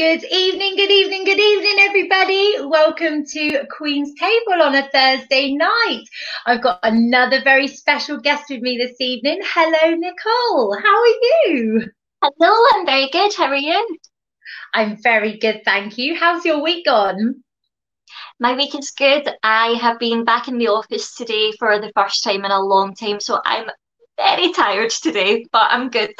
Good evening, good evening, good evening, everybody. Welcome to Queen's Table on a Thursday night. I've got another very special guest with me this evening. Hello, Nicole. How are you? Hello, I'm very good. How are you? I'm very good, thank you. How's your week gone? My week is good. I have been back in the office today for the first time in a long time, so I'm very tired today, but I'm good.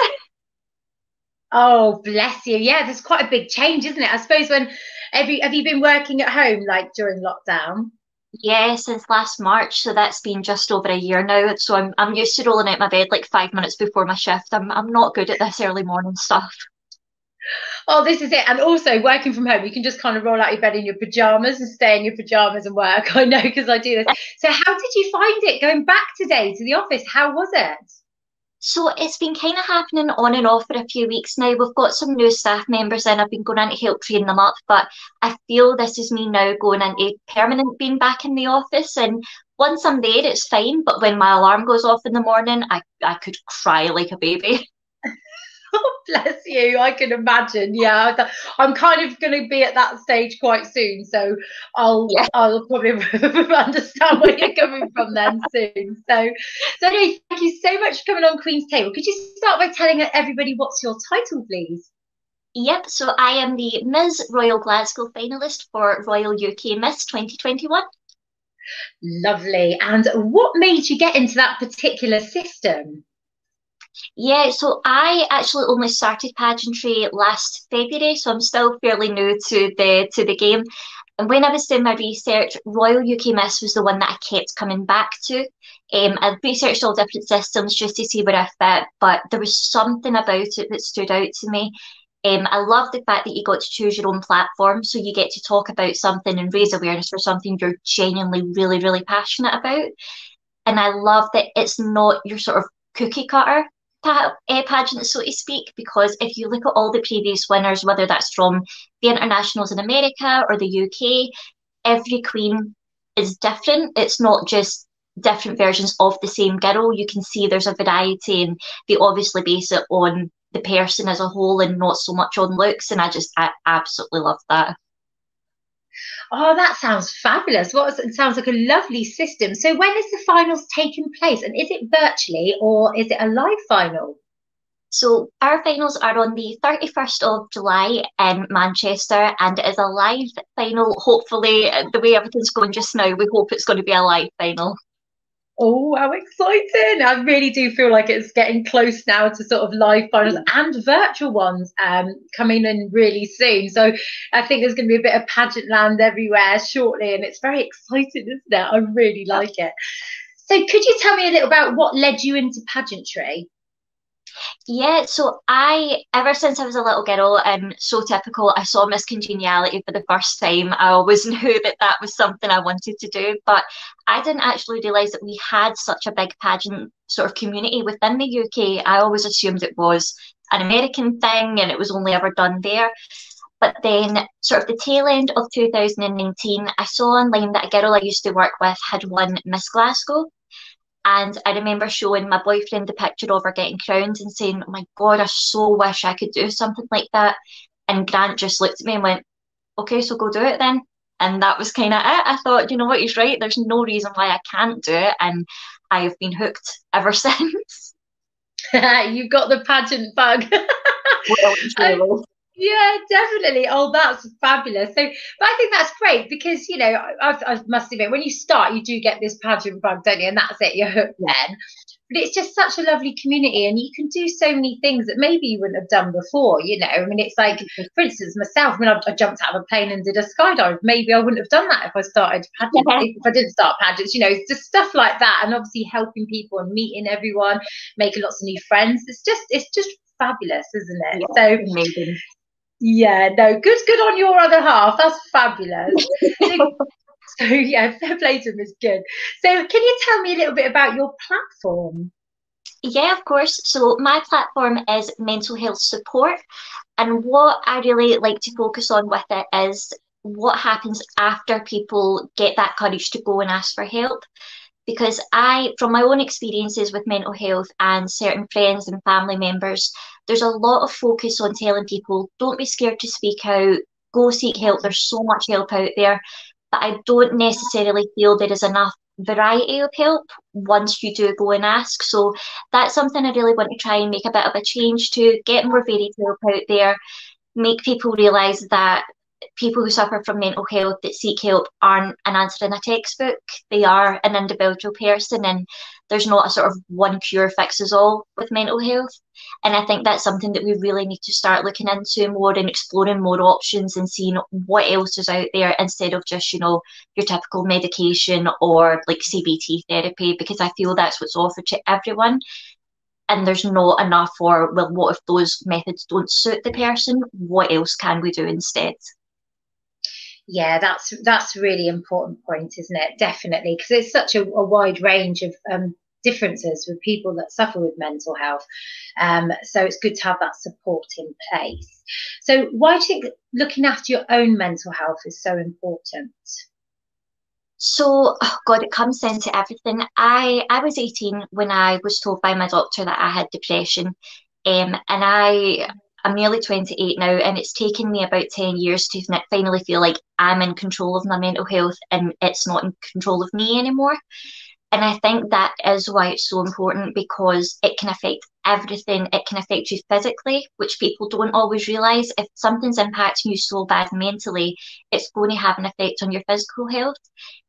Oh, bless you. Yeah, there's quite a big change, isn't it? I suppose when have you been working at home like during lockdown? Yeah, since last March, so that's been just over a year now. So I'm used to rolling out my bed like 5 minutes before my shift. I'm not good at this early morning stuff. Oh, this is it. And also working from home, you can just kind of roll out your bed in your pajamas and stay in your pajamas and work. I know because I do this. So how did you find it going back today to the office? How was it? So it's been kind of happening on and off for a few weeks now. We've got some new staff members in. I've been going in to help train them up, but I feel this is me now going into permanent being back in the office. And once I'm there, it's fine. But when my alarm goes off in the morning, I could cry like a baby. Oh, bless you. I can imagine. Yeah, I'm kind of going to be at that stage quite soon, so I'll Yeah. I'll probably understand where you're coming from then soon. So anyway, thank you so much for coming on Queen's Table. Could you start by telling everybody what's your title, please? Yep. So I am the Ms. Royal Glasgow finalist for Royal UK Miss 2021. Lovely. And what made you get into that particular system? Yeah, so I actually only started pageantry last February, so I'm still fairly new to the game. And when I was doing my research, Royal UK Miss was the one that I kept coming back to. I researched all different systems just to see where I fit, but there was something about it that stood out to me. I love the fact that you got to choose your own platform, so you get to talk about something and raise awareness for something you're genuinely really, really passionate about. And I love that it's not your sort of cookie cutter pageant, so to speak, because if you look at all the previous winners, whether that's from the internationals in America or the UK, every queen is different. It's not just different versions of the same girl. You can see there's a variety, and they obviously base it on the person as a whole and not so much on looks. And I absolutely love that. Oh, that sounds fabulous. It sounds like a lovely system. So when is the finals taking place? And is it virtually or is it a live final? So our finals are on the 31st of July in Manchester, and it is a live final. Hopefully, the way everything's going just now, we hope it's going to be a live final. Oh, how exciting. I really do feel like it's getting close now to sort of live finals and virtual ones coming in really soon. So I think there's going to be a bit of pageant land everywhere shortly, and it's very exciting, isn't it? I really like it. So could you tell me a little about what led you into pageantry? Yeah, so ever since I was a little girl, and so typical, I saw Miss Congeniality for the first time. I always knew that that was something I wanted to do, but I didn't actually realise that we had such a big pageant sort of community within the UK. I always assumed it was an American thing and it was only ever done there. But then, sort of the tail end of 2019, I saw online that a girl I used to work with had won Miss Glasgow. And I remember showing my boyfriend the picture of her getting crowned and saying, "Oh my God, I so wish I could do something like that." And Grant just looked at me and went, "Okay, so go do it then." And that was kind of it. I thought, you know what, he's right. There's no reason why I can't do it. And I have been hooked ever since. You've got the pageant bug. Well, Um, truly. Yeah, definitely. Oh, that's fabulous. So, but I think that's great because, I must admit, when you start, you do get this pageant bug, don't you? And that's it, you're hooked Yeah. then. But it's just such a lovely community, and you can do so many things that maybe you wouldn't have done before. I mean, it's like, for instance, myself, when I jumped out of a plane and did a skydive, maybe I wouldn't have done that if I started pageants, if I didn't start pageants, it's just stuff like that. And obviously helping people and meeting everyone, making lots of new friends. It's just fabulous, isn't it? Yeah, So, amazing. yeah, no, good on your other half. That's fabulous. So, so yeah, fair play to him is good. So can you tell me a little bit about your platform? Yeah, of course. So my platform is mental health support. And what I really like to focus on with it is what happens after people get that courage to go and ask for help. Because from my own experiences with mental health and certain friends and family members, there's a lot of focus on telling people, don't be scared to speak out, go seek help. There's so much help out there. But I don't necessarily feel there is enough variety of help once you do go and ask. So that's something I really want to try and make a bit of a change to, get more varied help out there, make people realise that people who suffer from mental health that seek help aren't an answer in a textbook. They are an individual person, and there's not a sort of one cure fixes all with mental health. And I think that's something that we really need to start looking into more and exploring more options and seeing what else is out there instead of just, your typical medication or like CBT therapy, because I feel that's what's offered to everyone. And there's not enough for, well, what if those methods don't suit the person? What else can we do instead? Yeah, that's a really important point, isn't it? Definitely, because it's such a wide range of differences with people that suffer with mental health. So it's good to have that support in place. So why do you think looking after your own mental health is so important? So, oh God, it comes down to everything. I was 18 when I was told by my doctor that I had depression. And I'm nearly 28 now, and it's taken me about 10 years to finally feel like I'm in control of my mental health and it's not in control of me anymore. And I think that is why it's so important, because it can affect everything. It can affect you physically, which people don't always realise. If something's impacting you so bad mentally, it's going to have an effect on your physical health.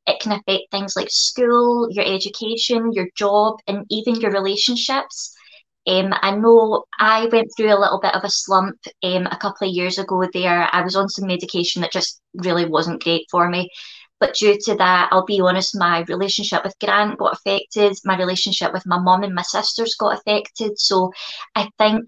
It can affect things like school, your education, your job, and even your relationships. I know I went through a little bit of a slump a couple of years ago there. I was on some medication that just really wasn't great for me. But due to that, I'll be honest, my relationship with Grant got affected. My relationship with my mum and my sisters got affected. So I think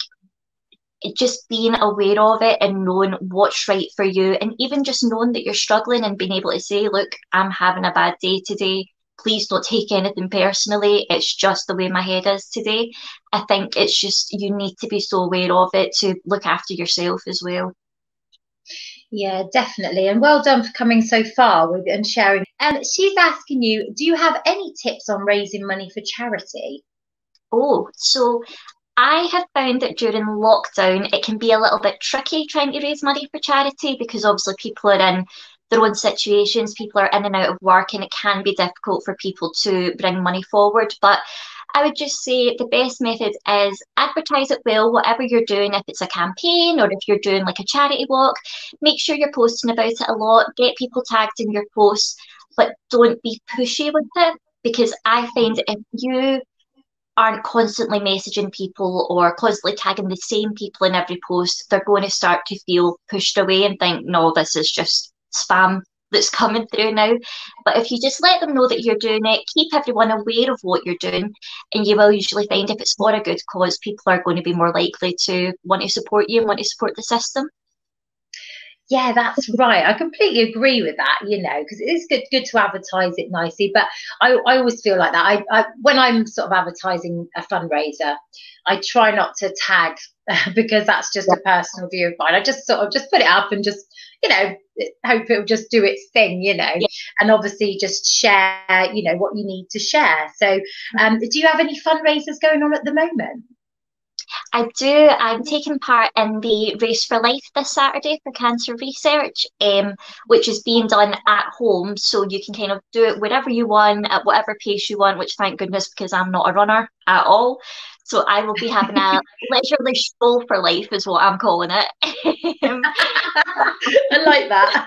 just being aware of it and knowing what's right for you, and even just knowing that you're struggling and being able to say, look, I'm having a bad day today. Please don't take anything personally. It's just the way my head is today. I think it's just, you need to be so aware of it to look after yourself as well. Yeah, definitely. And well done for coming so far with and sharing. And she's asking you, do you have any tips on raising money for charity? Oh, so I have found that during lockdown, it can be a little bit tricky trying to raise money for charity, because obviously people are in their own situations, people are in and out of work, and it can be difficult for people to bring money forward. But I would just say the best method is advertise it well, whatever you're doing. If it's a campaign or if you're doing like a charity walk, make sure you're posting about it a lot, get people tagged in your posts, but don't be pushy with it, because I find if you aren't constantly messaging people or constantly tagging the same people in every post, they're going to start to feel pushed away and think, no, this is just spam that's coming through now. But if you just let them know that you're doing it, keep everyone aware of what you're doing, and you will usually find if it's for a good cause, people are going to be more likely to want to support you and want to support the system. Yeah, that's right. I completely agree with that, because it is good to advertise it nicely. But I always feel like that. When I'm sort of advertising a fundraiser, I try not to tag because that's just a personal view of mine. I just sort of just put it up and just, hope it'll just do its thing, Yeah. and obviously just share, what you need to share. So, do you have any fundraisers going on at the moment? I do. I'm taking part in the Race for Life this Saturday for cancer research, which is being done at home. So you can kind of do it wherever you want, at whatever pace you want, which thank goodness, because I'm not a runner at all. So I will be having a leisurely stroll for life is what I'm calling it. I like that.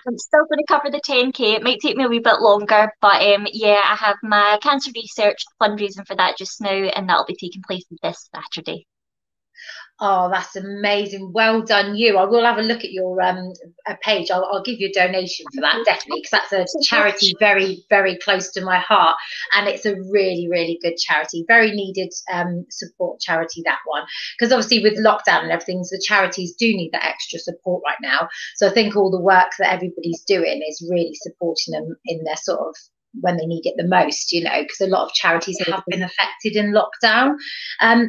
I'm still going to cover the 10K. It might take me a wee bit longer, but yeah, I have my cancer research fundraising for that just now, and that'll be taking place this Saturday. Oh, that's amazing. Well done, you. I will have a look at your page. I'll give you a donation for that, definitely, because that's a charity very, very close to my heart. And it's a really, really good charity, very needed support charity, that one. Because obviously with lockdown and everything, the charities do need that extra support right now. So I think all the work that everybody's doing is really supporting them in their sort of when they need it the most, because a lot of charities have been affected in lockdown.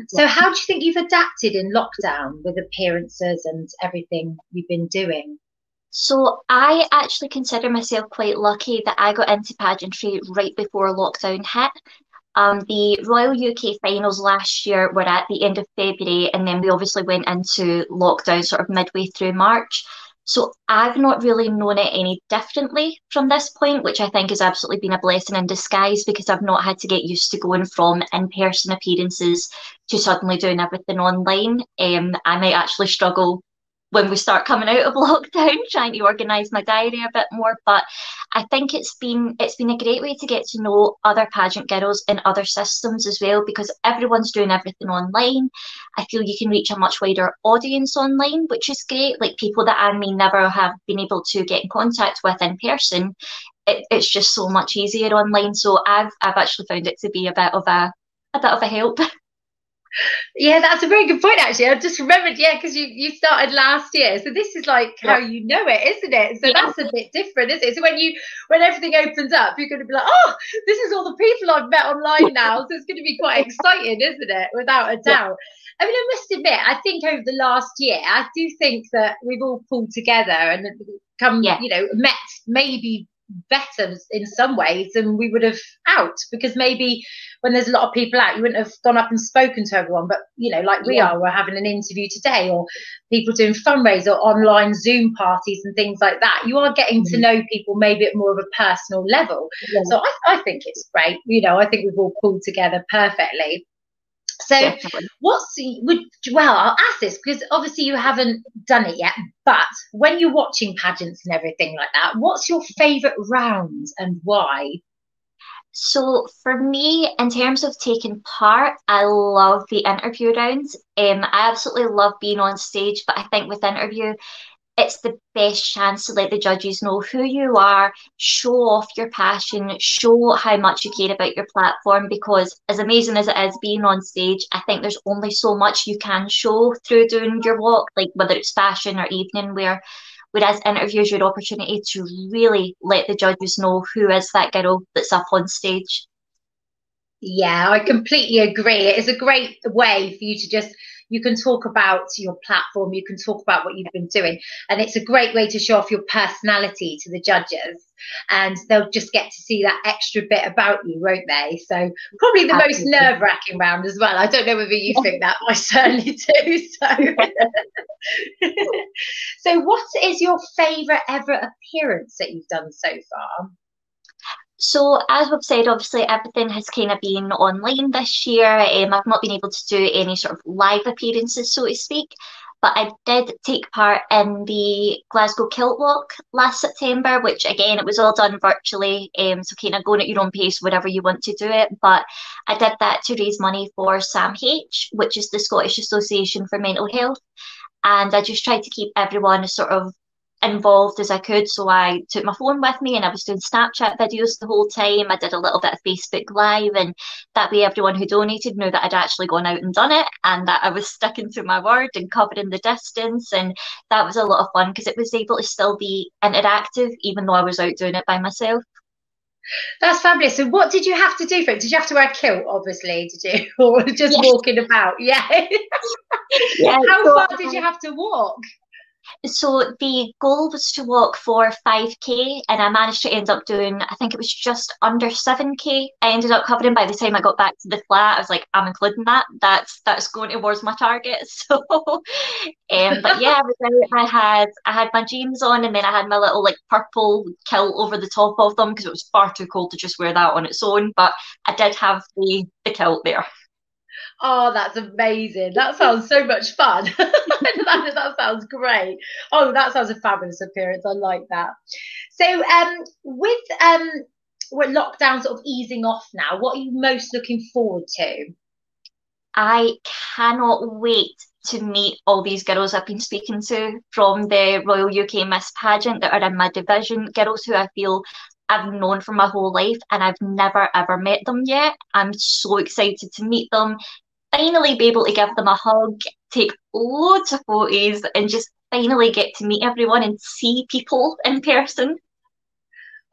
So how do you think you've adapted in lockdown with appearances and everything you've been doing? So I actually consider myself quite lucky that I got into pageantry right before lockdown hit. The Royal UK finals last year were at the end of February, and then we obviously went into lockdown sort of midway through March. So I've not really known it any differently from this point, which I think has absolutely been a blessing in disguise because I've not had to get used to going from in-person appearances to suddenly doing everything online. I might actually struggle when we start coming out of lockdown, trying to organise my diary a bit more. But I think it's been a great way to get to know other pageant girls in other systems as well, because everyone's doing everything online. I feel you can reach a much wider audience online, which is great. Like people that I may never have been able to get in contact with in person. It's just so much easier online. So I've actually found it to be a bit of a help. Yeah, that's a very good point, actually. I just remembered, yeah, because you started last year. So this is like how Yeah. you know it, isn't it? So Yeah. that's a bit different, isn't it? So when everything opens up, you're going to be like, oh, this is all the people I've met online now. So it's going to be quite exciting, isn't it? Without a Yeah. doubt. I mean, I must admit, I think over the last year, I do think that we've all pulled together and come, Yeah. met maybe better in some ways than we would have out, because maybe when there's a lot of people out, you wouldn't have gone up and spoken to everyone, but like we Yeah. are, we're having an interview today, or people doing fundraisers or online Zoom parties and things like that. You are getting to know people maybe at more of a personal level. Yeah. So I think it's great. I think we've all pulled together perfectly. So Definitely. I'll ask this because obviously you haven't done it yet, but when you're watching pageants and everything like that, what's your favourite round and why? So for me, in terms of taking part, I love the interview rounds. I absolutely love being on stage, but I think with interview, it's the best chance to let the judges know who you are, show off your passion, show how much you care about your platform. Because as amazing as it is being on stage, I think there's only so much you can show through doing your walk, like whether it's fashion or evening wear. Whereas interviews your opportunity to really let the judges know who is that girl that's up on stage. Yeah, I completely agree. It is a great way for you to you can talk about your platform, you can talk about what you've been doing, and it's a great way to show off your personality to the judges, and they'll just get to see that extra bit about you, won't they? So probably the most Absolutely. nerve-wracking round as well. I don't know whether you think that, I certainly do. So what is your favourite ever appearance that you've done so far? So, as we've said, obviously everything has kind of been online this year. I've not been able to do any sort of live appearances, so to speak, but I did take part in the Glasgow Kilt Walk last September, which again, it was all done virtually, so kind of going at your own pace, wherever you want to do it. But I did that to raise money for SAMH, which is the Scottish Association for Mental Health. And I just tried to keep everyone as sort of involved as I could. So I took my phone with me and I was doing Snapchat videos the whole time. I did a little bit of Facebook Live, and that way everyone who donated knew that I'd actually gone out and done it and that I was sticking to my word and covering the distance. And that was a lot of fun because it was able to still be interactive even though I was out doing it by myself. That's fabulous. So what did you have to do for it? Did you have to wear a kilt, obviously, did you? Or just Yeah, walking about? Yeah. yeah. How So far did you have to walk? So the goal was to walk for 5K, and I managed to end up doing, I think it was just under 7K. I ended up covering by the time I got back to the flat. I was like, I'm including that. That's going towards my target. So, but yeah, I was out. I had my jeans on, and then I had my little like purple kilt over the top of them because it was far too cold to just wear that on its own. But I did have the kilt there. Oh, that's amazing. That sounds so much fun. That sounds great. Oh, that sounds a fabulous appearance. I like that. So, with with lockdown sort of easing off now, what are you most looking forward to? I cannot wait to meet all these girls I've been speaking to from the Royal UK Miss Pageant that are in my division, girls who I feel I've known for my whole life and I've never ever met them yet. I'm so excited to meet them, finally be able to give them a hug, take loads of photos, and just finally get to meet everyone and see people in person.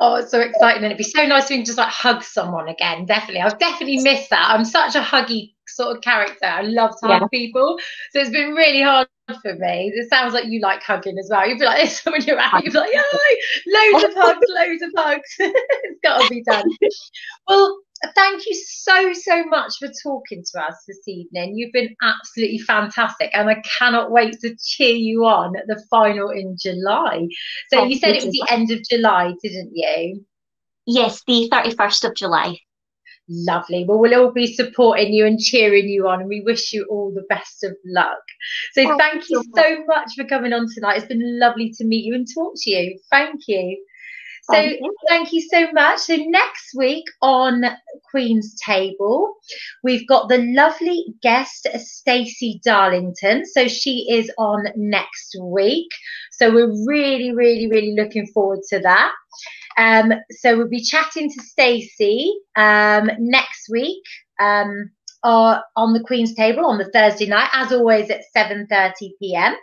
Oh, it's so exciting. And it'd be so nice to just like hug someone again. Definitely. I've definitely missed that. I'm such a huggy sort of character. I love to Yeah. hug people. So it's been really hard for me. It sounds like you like hugging as well. You'd be like this when you're out. You'd be like, yay, loads of hugs, loads of hugs. It's got to be done. Well, Thank you so much for talking to us this evening. You've been absolutely fantastic, and I cannot wait to cheer you on at the final in July. So you Thank said you it was so the much. end of July, didn't you? Yes, the 31st of July. Lovely. Well, we'll all be supporting you and cheering you on, and we wish you all the best of luck. So Thank you thank you so much. so much for coming on tonight. It's been lovely to meet you and talk to you. Thank you. So Thank you. thank you so much. So next week on Queen's Table, we've got the lovely guest Stacey Darlington. So she is on next week. So we're really looking forward to that. So we'll be chatting to Stacey next week on the Queen's Table on the Thursday night, as always at 7:30 p.m.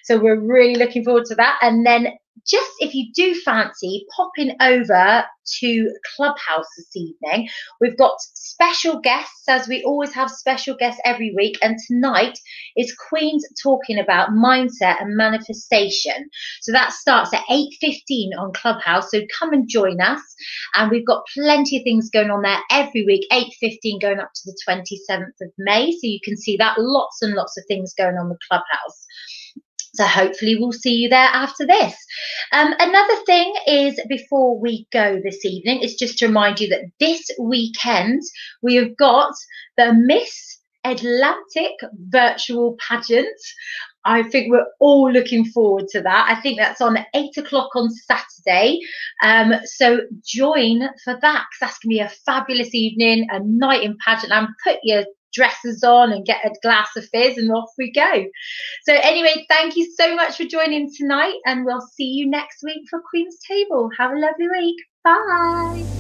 So we're really looking forward to that. And then just if you do fancy popping over to Clubhouse this evening, we've got special guests, as we always have special guests every week. And tonight is Queen's talking about mindset and manifestation. So that starts at 8:15 on Clubhouse. So come and join us. And we've got plenty of things going on there every week, 8:15 going up to the 27th of May. So you can see that lots and lots of things going on with Clubhouse. So hopefully we'll see you there after this. Another thing is, before we go this evening, is just to remind you that this weekend we have got the Miss Atlantic virtual pageant. I think we're all looking forward to that. I think that's on at 8 o'clock on Saturday. So join for that, because that's going to be a fabulous evening, a night in Pageantland. Put your dresses on and get a glass of fizz and off we go. So anyway, thank you so much for joining tonight, and we'll see you next week for Queen's Table. Have a lovely week. Bye.